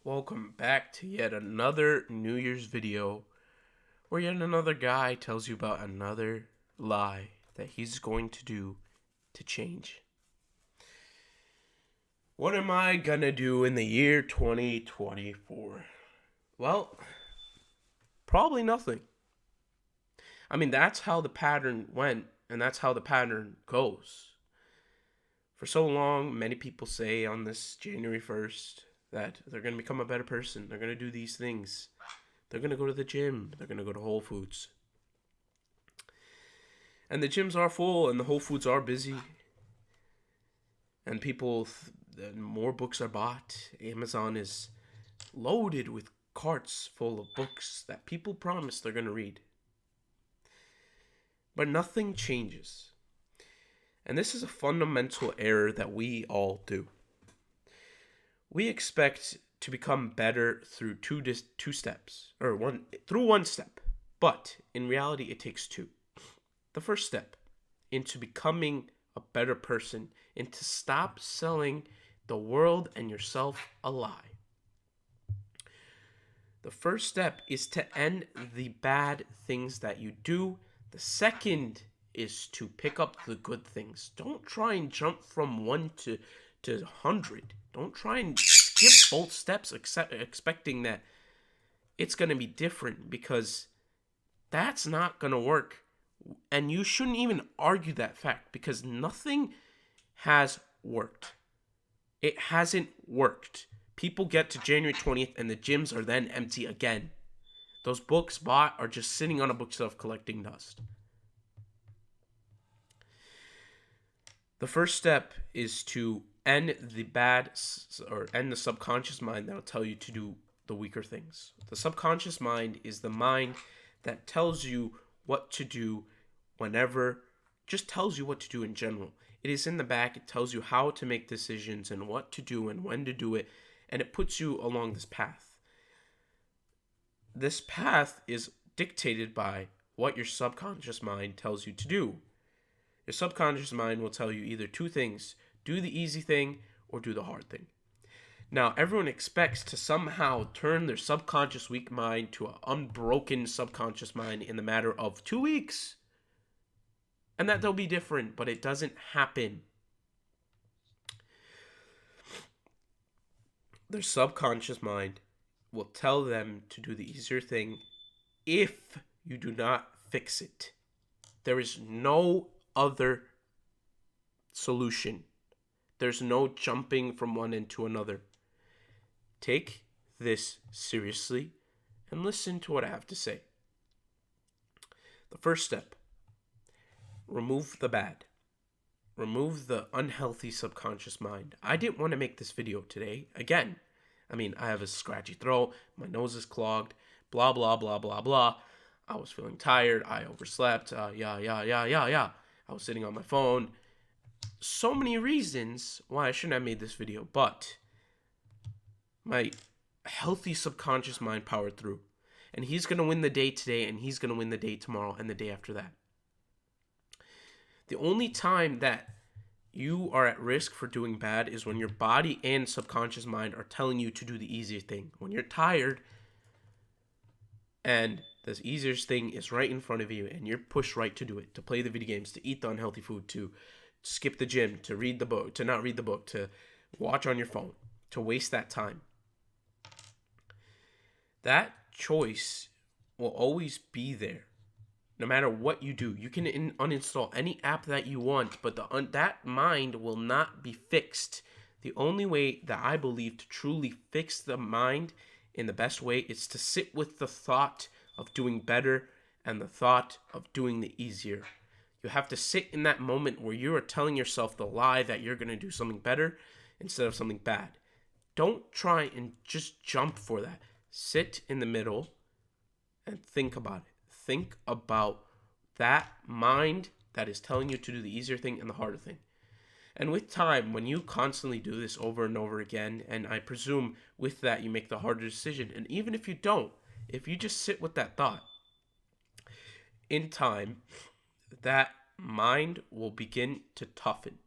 Welcome back to yet another New Year's video where yet another guy tells you about another lie that he's going to do to change. What am I gonna do in the year 2024? Well, probably nothing. That's how the pattern went, and that's how the pattern goes. For so long, many people say on this January 1st that they're gonna become a better person, they're gonna do these things. They're going to go to the gym. They're going to go to Whole Foods. And the gyms are full and the Whole Foods are busy. And more books are bought. Amazon is loaded with carts full of books that people promise they're going to read. But nothing changes. And this is a fundamental error that we all do. We expect to become better through two steps, or one step. But in reality, it takes two. The first step into becoming a better person, and to stop selling the world and yourself a lie. The first step is to end the bad things that you do. The second is to pick up the good things. Don't try and jump from 1 to 100. Don't try and skip both steps expecting that it's going to be different, because that's not going to work. And you shouldn't even argue that fact, because nothing has worked. It hasn't worked. People get to January 20th and the gyms are then empty again. Those books bought are just sitting on a bookshelf collecting dust. The first step is to end the subconscious mind that will tell you to do the weaker things. The subconscious mind is the mind that tells you what to do just tells you what to do in general. It is in the back. It tells you how to make decisions and what to do and when to do it, and it puts you along this path. This path is dictated by what your subconscious mind tells you to do. Your subconscious mind will tell you either two things: do the easy thing or do the hard thing. Now, everyone expects to somehow turn their subconscious weak mind to an unbroken subconscious mind in the matter of 2 weeks. And that they'll be different, but it doesn't happen. Their subconscious mind will tell them to do the easier thing if you do not fix it. There is no other solution. There's no jumping from one end to another. Take this seriously and listen to what I have to say. The first step: remove the bad. Remove the unhealthy subconscious mind. I didn't want to make this video today. Again, I have a scratchy throat, my nose is clogged, blah, blah, blah, blah, blah. I was feeling tired, I overslept, I was sitting on my phone. So many reasons why I shouldn't have made this video, but my healthy subconscious mind powered through. And he's going to win the day today, and he's going to win the day tomorrow, and the day after that. The only time that you are at risk for doing bad is when your body and subconscious mind are telling you to do the easier thing. When you're tired and the easiest thing is right in front of you and you're pushed right to do it, to play the video games, to eat the unhealthy food, to skip the gym, to read the book, to not read the book, to watch on your phone, to waste that time. That choice will always be there. No matter what you do, you can uninstall any app that you want, but that mind will not be fixed. The only way that I believe to truly fix the mind in the best way is to sit with the thought of doing better and the thought of doing the easier. You have to sit in that moment where you are telling yourself the lie that you're going to do something better instead of something bad. Don't try and just jump for that. Sit in the middle and think about it. Think about that mind that is telling you to do the easier thing and the harder thing. And with time, when you constantly do this over and over again, and I presume with that you make the harder decision, and even if you don't, if you just sit with that thought, in time, that mind will begin to toughen.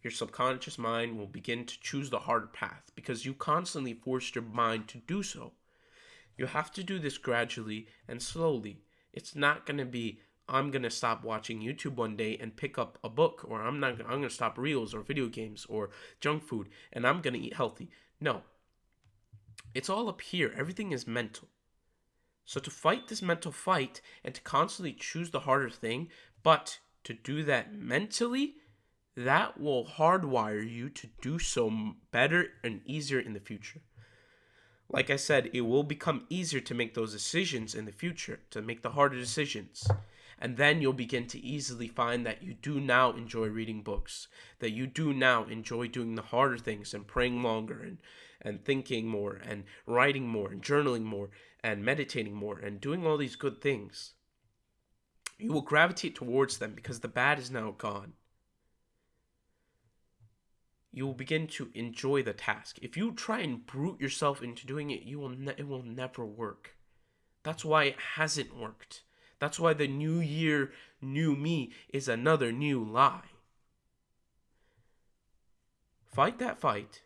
your subconscious mind will begin to choose the harder path because you constantly force your mind to do so. You have to do this gradually and slowly. It's not going to be, I'm going to stop watching YouTube one day and pick up a book, or I'm going to stop reels or video games or junk food and I'm going to eat healthy. No. It's all up here. Everything is mental. So to fight this mental fight and to constantly choose the harder thing, but to do that mentally, that will hardwire you to do so better and easier in the future. Like I said, it will become easier to make those decisions in the future, to make the harder decisions. And then you'll begin to easily find that you do now enjoy reading books, that you do now enjoy doing the harder things and praying longer and thinking more and writing more and journaling more and meditating more and doing all these good things. You will gravitate towards them because the bad is now gone. You will begin to enjoy the task. If you try and brute yourself into doing it, it will never work. That's why it hasn't worked. That's why the new year, new me is another new lie. Fight that fight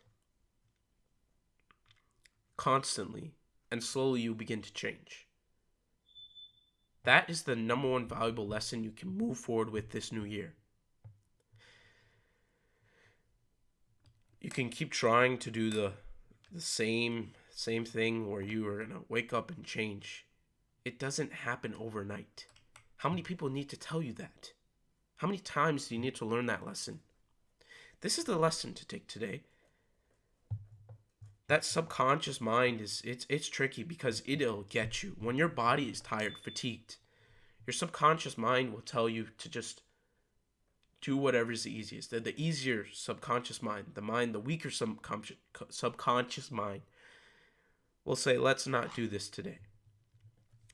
constantly, and slowly you begin to change. That is the number one valuable lesson you can move forward with this new year. You can keep trying to do the same thing where you are gonna wake up and change. It doesn't happen overnight. How many people need to tell you that? How many times do you need to learn that lesson? This is the lesson to take today. That subconscious mind it's tricky because it'll get you. When your body is tired, fatigued, your subconscious mind will tell you to just do whatever is the easiest. The easier subconscious mind, the weaker subconscious mind will say, let's not do this today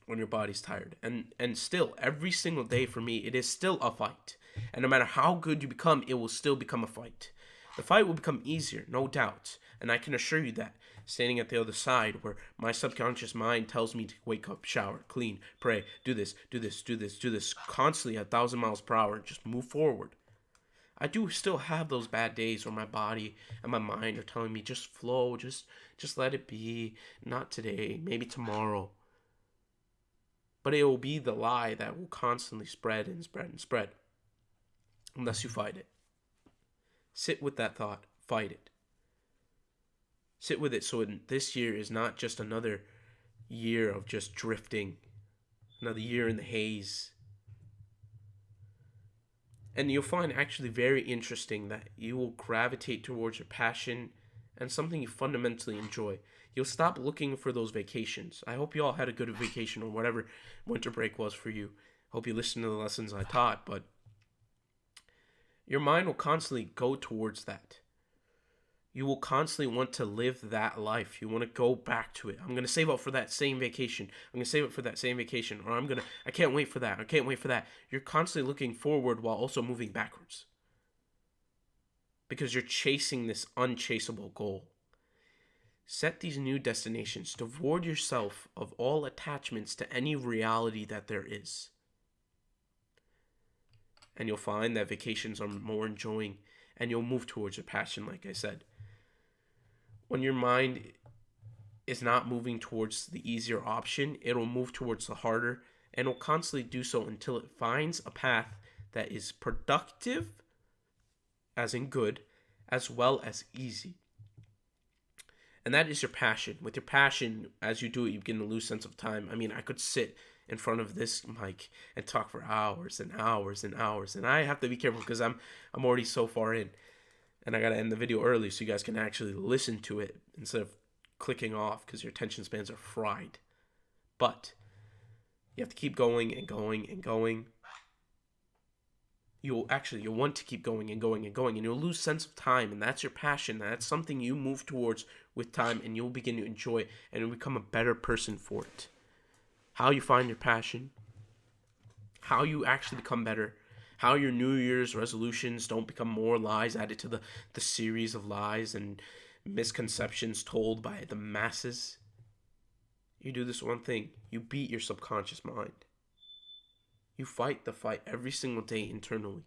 when your body's tired. And still, every single day for me, it is still a fight. And no matter how good you become, it will still become a fight. The fight will become easier, no doubt. And I can assure you that, standing at the other side where my subconscious mind tells me to wake up, shower, clean, pray, do this, constantly at 1,000 miles per hour, and just move forward. I do still have those bad days where my body and my mind are telling me just flow, just let it be, not today, maybe tomorrow. But it will be the lie that will constantly spread and spread and spread unless you fight it. Sit with that thought, fight it. Sit with it so this year is not just another year of just drifting, another year in the haze. And you'll find actually very interesting that you will gravitate towards your passion and something you fundamentally enjoy. You'll stop looking for those vacations. I hope you all had a good vacation or whatever winter break was for you. Hope you listened to the lessons I taught, but your mind will constantly go towards that. You will constantly want to live that life. You want to go back to it. I'm going to save up for that same vacation. I'm going to save up for that same vacation. Or I can't wait for that. I can't wait for that. You're constantly looking forward while also moving backwards. Because you're chasing this unchaseable goal. Set these new destinations. Divorce yourself of all attachments to any reality that there is. And you'll find that vacations are more enjoying. And you'll move towards your passion, like I said. When your mind is not moving towards the easier option, it'll move towards the harder, and it'll constantly do so until it finds a path that is productive, as in good, as well as easy. And that is your passion. With your passion, as you do it, you begin to lose sense of time. I mean, I could sit in front of this mic and talk for hours and hours and hours, and I have to be careful because I'm already so far in. And I gotta end the video early so you guys can actually listen to it instead of clicking off because your attention spans are fried. But you have to keep going and going and going. You'll want to keep going and going and going, and you'll lose sense of time, and that's your passion. That's something you move towards with time, and you'll begin to enjoy it, and you'll become a better person for it. How you find your passion, how you actually become better, how your New Year's resolutions don't become more lies added to the series of lies and misconceptions told by the masses. You do this one thing. You beat your subconscious mind. You fight the fight every single day internally.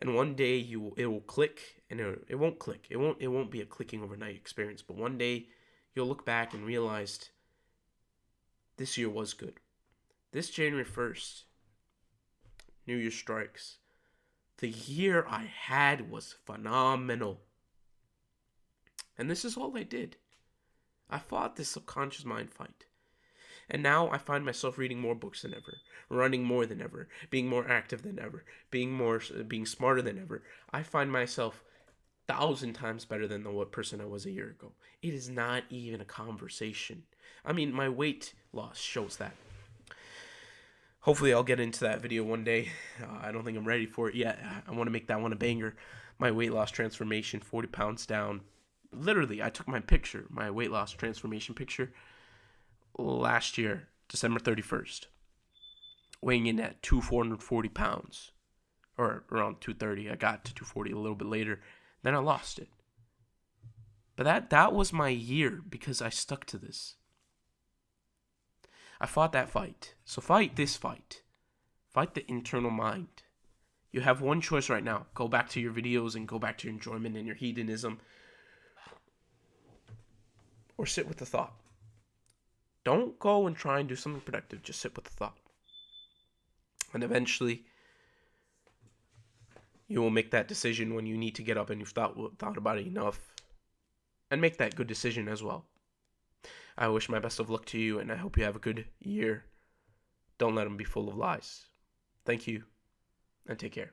And one day it will click, and it won't click. It won't be a clicking overnight experience. But one day you'll look back and realize this year was good. This January 1st, New Year strikes. The year I had was phenomenal. And this is all I did. I fought this subconscious mind fight. And now I find myself reading more books than ever, running more than ever, being more active than ever, being smarter than ever. I find myself 1,000 times better than the person I was a year ago. It is not even a conversation. I mean, my weight loss shows that. Hopefully I'll get into that video one day. I don't think I'm ready for it yet. I want to make that one a banger. My weight loss transformation, 40 pounds down. Literally, I took my weight loss transformation picture last year, December 31st, weighing in at 440 pounds, or around 230. I got to 240 a little bit later. Then I lost it. But that was my year because I stuck to this. I fought that fight. So fight this fight. Fight the internal mind. You have one choice right now. Go back to your videos and go back to your enjoyment and your hedonism. Or sit with the thought. Don't go and try and do something productive. Just sit with the thought. And eventually, you will make that decision when you need to get up and you've thought about it enough. And make that good decision as well. I wish my best of luck to you, and I hope you have a good year. Don't let them be full of lies. Thank you, and take care.